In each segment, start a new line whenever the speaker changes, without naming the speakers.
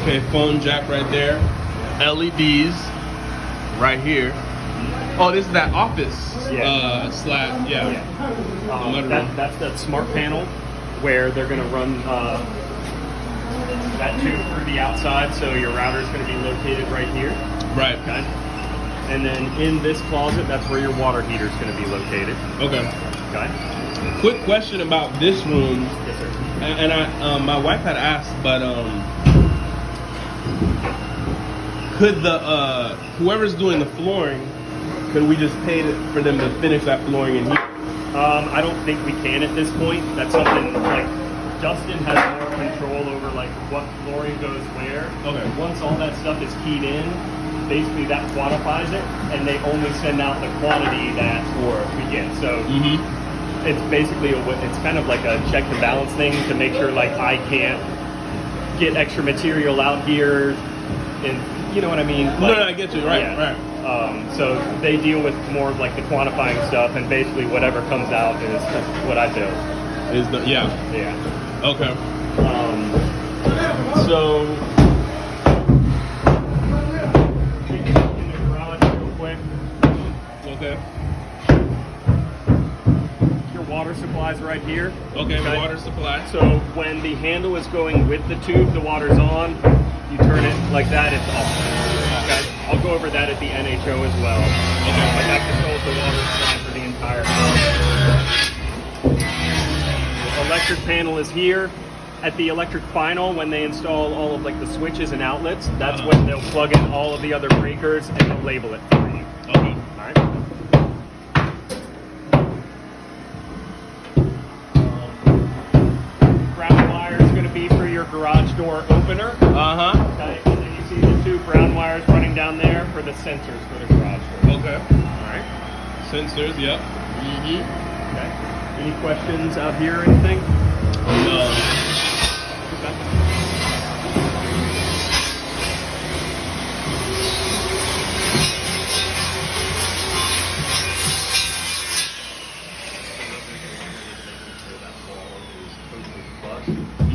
Okay, phone jack right there. LEDs right here. Oh, this is that office slab. Yeah.
That's the smart panel where they're going to run that tube through the outside. So your router is going to be located right here.
Right.
Okay. And then in this closet, that's where your water heater is going to be located.
Okay.
Okay.
Quick question about this room.
Yes, sir.
And I, my wife had asked, but could the whoever's doing the flooring, could we just pay for them to finish that flooring in here?
I don't think we can at this point. That's something like Justin has more control over like what flooring goes where.
Okay.
Once all that stuff is keyed in, basically that quantifies it, and they only send out the quantity that we get. So it's basically it's kind of like a check and balance thing to make sure like I can't get extra material out here, and you know what I mean. Like,
no, I get you. Right.
So they deal with more of like the quantifying stuff, and basically whatever comes out is what I build.
Yeah. Okay.
So in the garage real quick.
Okay.
Your water supply's right here.
Okay. Water supply.
So when the handle is going with the tube, the water's on. You turn it like that, it's off. Okay. I'll go over that at the NHO as well. Okay. But that controls the water supply for the entire house. Electric panel is here. At the electric final, when they install all of like the switches and outlets, that's when they'll plug in all of the other breakers and they'll label it for you.
Okay.
All right. Brown wire is going to be for your garage door opener. Okay. And then you see the two brown wires running down there for the sensors for the garage door.
Okay.
All right.
Sensors. Yep.
Okay. Any questions out here or anything?
No.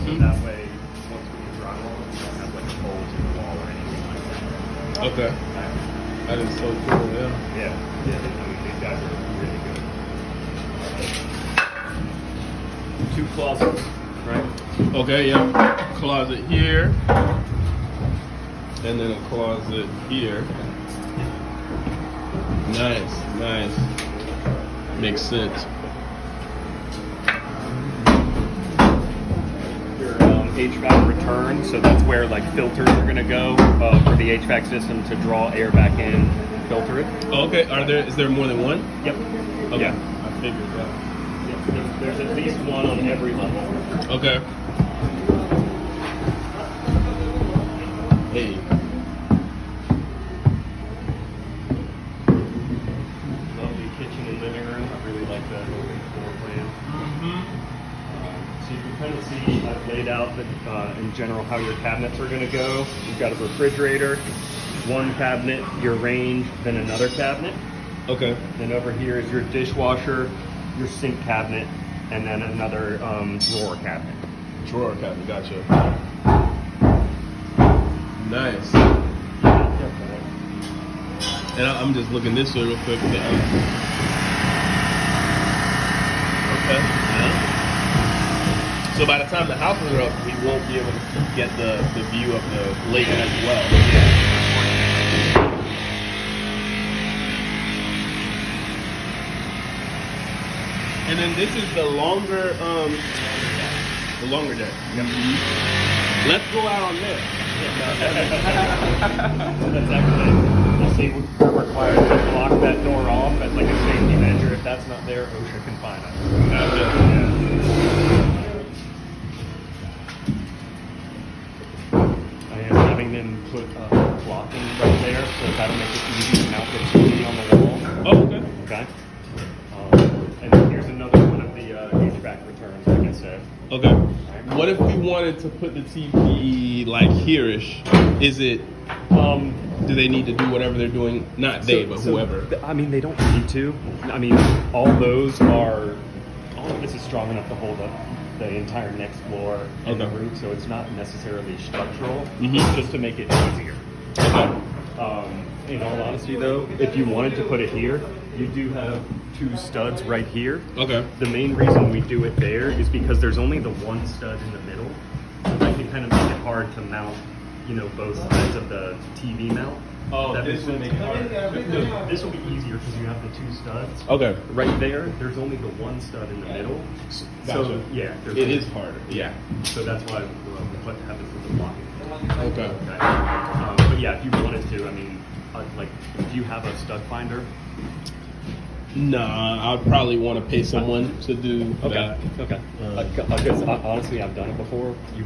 So that way, once we get drywall, we don't have like holes in the wall or anything like that.
Okay. That is so cool. Yeah.
Yeah, these guys are really good. Two closets, right?
Okay. Yeah. Closet here, and then a closet here. Nice. Makes sense.
Your HVAC return, so that's where like filters are going to go for the HVAC system to draw air back in, filter it.
Okay. Is there more than one?
Yep.
Okay.
Yeah.
I figured that.
There's at least one on every level.
Okay. Hey.
Lovely kitchen and living room. I really like that open floor plan. So you can kind of see I've laid out in general how your cabinets are going to go. You've got a refrigerator, one cabinet, your range, then another cabinet.
Okay.
Then over here is your dishwasher, your sink cabinet, and then another drawer cabinet.
Drawer cabinet. Gotcha. Nice. And I'm just looking this way real quick. Okay. Yeah. So by the time the houses are up, we won't be able to get the view of the lake as well. And then this is the longer deck. Let's go out on this.
That's actually, we'll see, we're required to block that door off as like a safety measure. If that's not there, OSHA can fine us. I am having them put blocking right there, so that'll make it easy to mount the TV on the wall.
Oh, okay.
Okay. And then here's another one of the HVAC returns, like I said.
Okay. What if we wanted to put the TV like here-ish? Is it? Do they need to do whatever they're doing? Not they, but whoever.
I mean, they don't need to. I mean, all of this is strong enough to hold up the entire next floor and the roof, so it's not necessarily structural.
Mhm.
It's just to make it easier.
Okay.
In all honesty, though, if you wanted to put it here, you do have 2 studs right here.
Okay.
The main reason we do it there is because there's only the 1 stud in the middle, so that can kind of make it hard to mount, you know, both sides of the TV mount.
Oh,
That
this
makes
would
sense.
make it harder.
No, this will be easier because you have the 2 studs.
Okay.
Right there, there's only the 1 stud in the middle.
Gotcha.
So yeah, there's
It is harder. Yeah.
So that's why we have it for the blocking.
Okay.
Okay. But yeah, if you wanted to, I mean, like, do you have a stud finder?
Nah, I'd probably want to pay someone to do that.
Okay. Because honestly, I've done it before. You,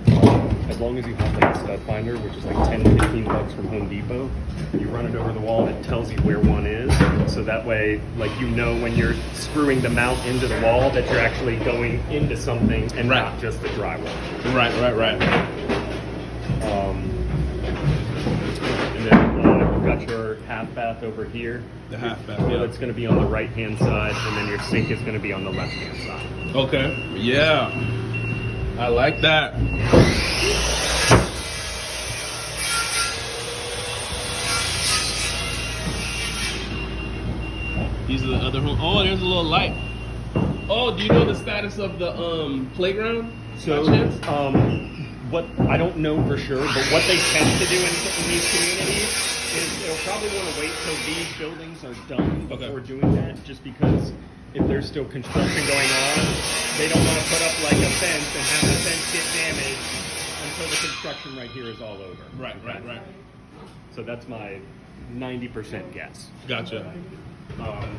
as long as you have like a stud finder, which is like 10 to 15 bucks from Home Depot, you run it over the wall and it tells you where one is. So that way, like, you know when you're screwing the mount into the wall that you're actually going into something and
Right.
not just the drywall.
Right.
And then we've got your half bath over here.
The half bath.
So
Yeah.
it's going to be on the right hand side, and then your sink is going to be on the left hand side.
Okay. Yeah. I like that. These are the other home. Oh, there's a little light. Oh, do you know the status of the playground?
So,
by chance?
what I don't know for sure, but what they tend to do in these communities is they'll probably want to wait till these buildings are done before doing that, just because if there's still construction going on, they don't want to put up like a fence and have the fence get damaged until the construction right here is all over.
Right.
So that's my 90% guess.
Gotcha.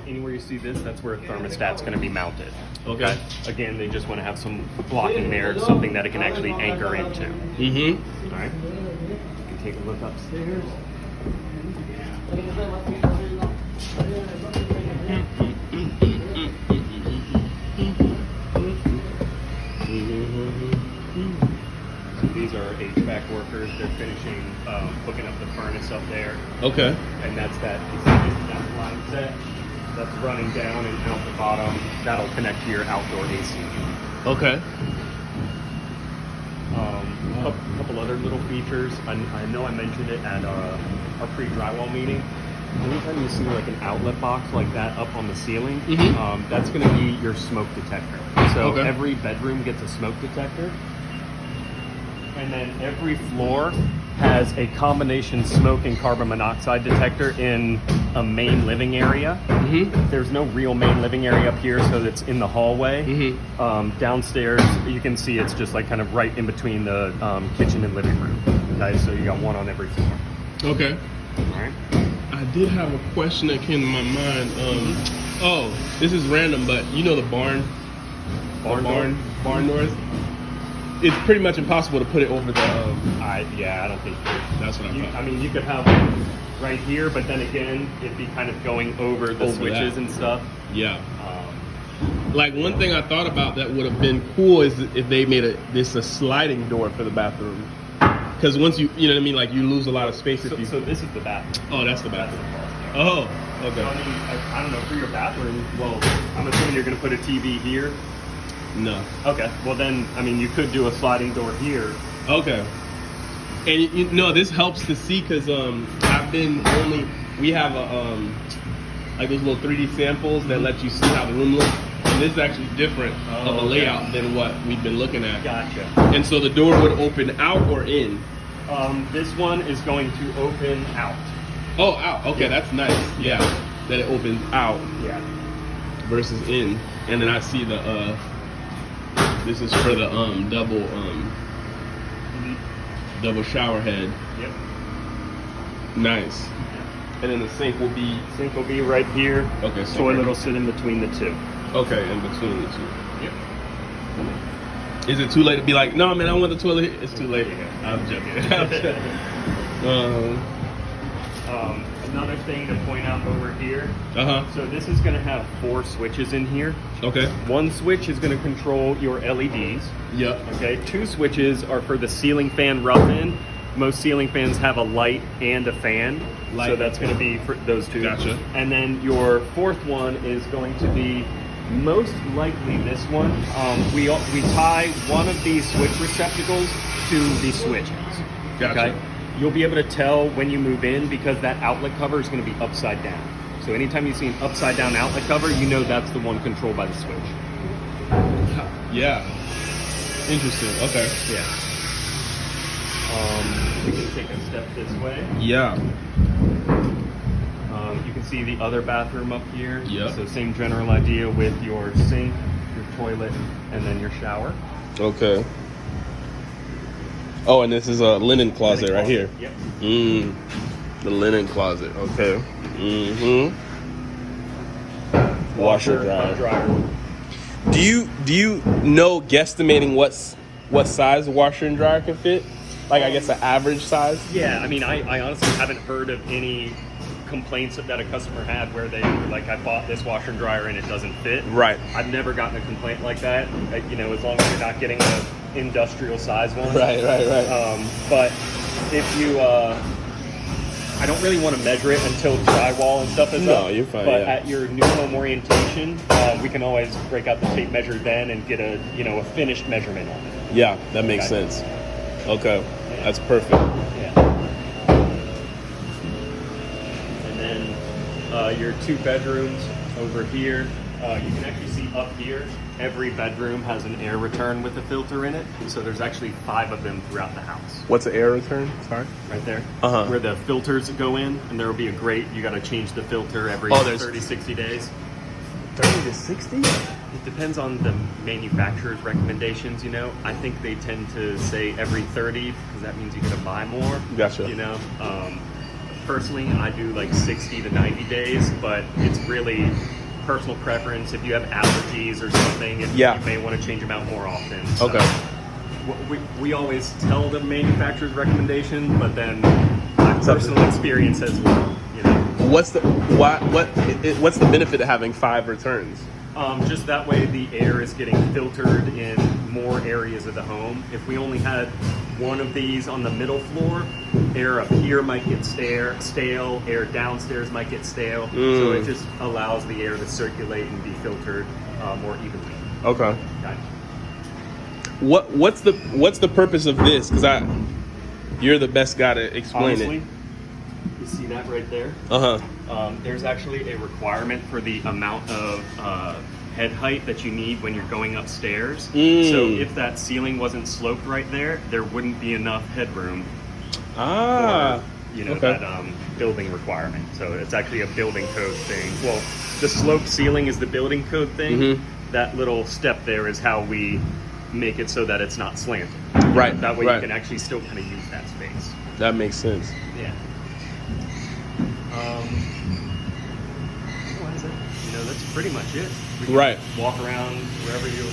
Anywhere you see this, that's where a thermostat's going to be mounted.
Okay.
Again, they just want to have some blocking there, something that it can actually anchor into.
Mm-hmm.
All right. You can take a look upstairs. So these are HVAC workers. They're finishing, hooking up the furnace up there.
Okay.
And that's that line set that's running down and out the bottom. That'll connect to your outdoor AC.
Okay.
A couple other little features. I know I mentioned it at our pre-drywall meeting. Anytime you see like an outlet box like that up on the ceiling,
Mhm.
that's going to be your smoke detector. So
Okay.
every bedroom gets a smoke detector. And then every floor has a combination smoke and carbon monoxide detector in a main living area.
Mm-hmm.
There's no real main living area up here, so it's in the hallway.
Mm-hmm.
Downstairs, you can see it's just like kind of right in between the kitchen and living room. Okay, so you got one on every floor.
Okay.
All right.
I did have a question that came to my mind. Oh, this is random, but you know the barn doors. It's pretty much impossible to put it over the.
I don't think
That's what I thought.
I mean, you could have one right here, but then again, it'd be kind of going over the
Over
switches
that.
and stuff.
Yeah. Like one thing I thought about that would have been cool is if they made a sliding door for the bathroom. Because once you know what I mean, like you lose a lot of space if you.
So this is the bathroom.
Oh, that's the
That's the
bathroom.
closet.
Oh,
So,
okay.
I mean, I don't know, for your bathroom, well, I'm assuming you're going to put a TV here.
No.
Okay. Well, then, I mean, you could do a sliding door here.
Okay. And you know this helps to see because we have a like those little 3D samples that let you see how the room looks. And this is actually different of a
okay.
layout than what we've been looking at.
Gotcha.
And so the door would open out or in.
This one is going to open out.
Oh, out. Okay,
Yeah.
that's nice. Yeah, that it opens out
Yeah.
versus in. And then I see the this is for the double shower head.
Yep.
Nice. And then the sink will be
Sink will be right here.
okay. So
Toilet will sit in between the two.
okay, in between the two.
Yep.
Is it too late to be like, no, man, I want the toilet here? It's too late. I'm joking. I'm joking.
Another thing to point out over here.
Uh-huh.
So this is going to have 4 switches in here.
Okay.
One switch is going to control your LEDs.
Yep.
Okay. 2 switches are for the ceiling fan rough-in. Most ceiling fans have a light and a fan.
Light.
So that's going to be for those 2.
Gotcha.
And then your 4th one is going to be Most likely this one. We tie one of these switch receptacles to the switches.
Gotcha.
You'll be able to tell when you move in because that outlet cover is going to be upside down. So anytime you see an upside down outlet cover, you know that's the one controlled by the switch.
Yeah. Interesting. Okay.
Yeah. We can take a step this way.
Yeah.
You can see the other bathroom up here.
Yeah.
So same general idea with your sink, your toilet, and then your shower.
Okay. Oh, and this is a linen closet right here.
Yep.
The linen closet. Okay. Washer dryer. Do you know guesstimating what size washer and dryer can fit? Like I guess an average size.
Yeah, I mean, I honestly haven't heard of any complaints that a customer had where they were like, I bought this washer and dryer and it doesn't fit.
Right.
I've never gotten a complaint like that. You know, as long as you're not getting an industrial size one.
Right.
But if you, I don't really want to measure it until drywall and stuff is up.
No, you're fine.
But
Yeah.
at your new home orientation, we can always break out the tape measure then and get a finished measurement on it.
Yeah, that makes
Okay.
sense. Okay,
Yeah.
that's perfect.
Yeah. And then your 2 bedrooms over here. You can actually see up here, every bedroom has an air return with a filter in it. So there's actually 5 of them throughout the house.
What's the air return? Sorry.
Right there.
Uh-huh.
Where the filters go in, and there will be a grate. You got to change the filter every
there's
30, 60 days.
30 to 60?
It depends on the manufacturer's recommendations, I think they tend to say every 30 because that means you got to buy more.
Gotcha.
Personally, I do like 60 to 90 days, but it's really personal preference. If you have allergies or something, you may want to change them out more often. So
Okay.
we always tell the manufacturer's recommendation, but then my personal experience as well.
What's the benefit of having 5 returns?
Just that way the air is getting filtered in more areas of the home. If we only had one of these on the middle floor, air up here might get stale, air downstairs might get stale. So it just allows the air to circulate and be filtered more evenly.
Okay. What's the purpose of this? Because you're the best guy to explain
Honestly,
it.
you see that right there? There's actually a requirement for the amount of head height that you need when you're going upstairs. So if that ceiling wasn't sloped right there, there wouldn't be enough headroom for that building requirement. So it's actually a building code thing. Well, the sloped ceiling is the building code thing. That little step there is how we make it so that it's not slanted.
Right.
That way you can actually still kind of use that space.
That makes sense.
Yeah. That's pretty much it. We can walk around wherever you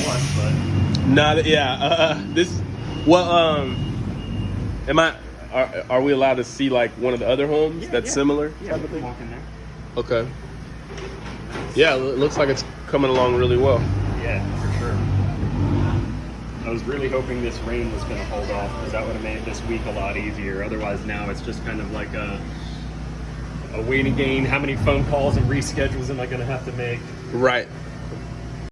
want, but
are we allowed to see like one of the other homes that's similar?
Yeah, we can walk in there.
Okay. Yeah, it looks like it's coming along really well.
Yeah, for sure. I was really hoping this rain was going to hold off because that would have made this week a lot easier. Otherwise, now it's just kind of like a waiting game. How many phone calls and reschedules am I going to have to make?
Right.